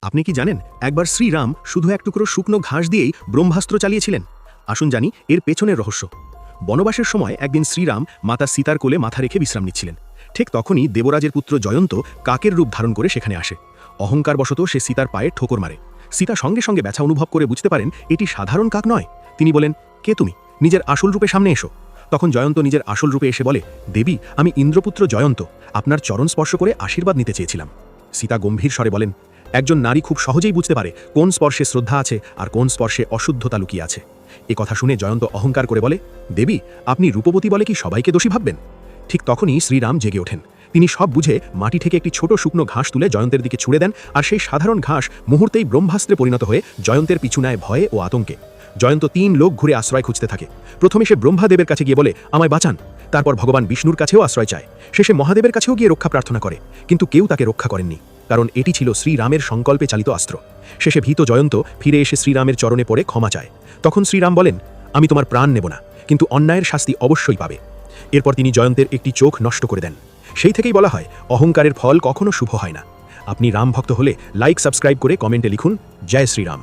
আপনি কি জানেন একবার শ্রীরাম শুধু এক টুকরো শুকনো ঘাস দিয়েই ব্রহ্মাস্ত্র চালিয়েছিলেন? আসুন জানি এর পেছনের রহস্য। বনবাসের সময় একদিন শ্রীরাম মাতা সীতার কোলে মাথা রেখে বিশ্রাম নিচ্ছিলেন। ঠিক তখনই দেবরাজের পুত্র জয়ন্ত কাকের রূপ ধারণ করে সেখানে আসে। অহংকারবশত সে সীতার পায়ে ঠোকর মারে। সীতা সঙ্গে সঙ্গে ব্যথা অনুভব করে বুঝতে পারেন এটি সাধারণ কাক নয়। তিনি বলেন, কে তুমি? নিজের আসল রূপে সামনে এসো। তখন জয়ন্ত নিজের আসল রূপে এসে বলে, দেবী, আমি ইন্দ্রপুত্র জয়ন্ত, আপনার চরণ স্পর্শ করে আশীর্বাদ নিতে চেয়েছিলাম। সীতা গম্ভীর স্বরে বলেন, একজন নারী খুব সহজেই বুঝতে পারে কোন স্পর্শে শ্রদ্ধা আছে আর কোন স্পর্শে অশুদ্ধতা লুকিয়ে আছে। এ কথা শুনে জয়ন্ত অহংকার করে বলে, দেবী, আপনি রূপবতী বলে কি সবাইকে দোষী ভাববেন? ঠিক তখনই শ্রীরাম জেগে ওঠেন। তিনি সব বুঝে মাটি থেকে একটি ছোট শুকনো ঘাস তুলে জয়ন্তের দিকে ছুড়ে দেন, আর সেই সাধারণ ঘাস মুহূর্তেই ব্রহ্মাস্ত্রে পরিণত হয়ে জয়ন্তের পিছু নেয় ভয়ে ও আতঙ্কে। জয়ন্ত 3 লোক ঘুরে আশ্রয় খুঁজতে থাকে। প্রথমে সে ব্রহ্মাদেবের কাছে গিয়ে বলে, আমায় বাঁচান। তারপর ভগবান বিষ্ণুর কাছেও আশ্রয় চায়। শেষে মহাদেবের কাছেও গিয়ে রক্ষা প্রার্থনা করে, কিন্তু কেউ তাকে রক্ষা করেননি, কারণ এটি ছিল শ্রীরামের সংকল্পে চালিত অস্ত্র। শেষে ভীত জয়ন্ত ফিরে এসে শ্রীরামের চরণে পড়ে ক্ষমা চায়। তখন শ্রীরাম বলেন, আমি তোমার প্রাণ নেব না, কিন্তু অন্যায়ের শাস্তি অবশ্যই পাবে। এরপর তিনি জয়ন্তের একটি চোখ নষ্ট করে দেন। সেই থেকেই বলা হয়, অহংকারের ফল কখনো শুভ হয় না। আপনি রাম ভক্ত হলে লাইক, সাবস্ক্রাইব করে কমেন্টে লিখুন, জয় শ্রীরাম।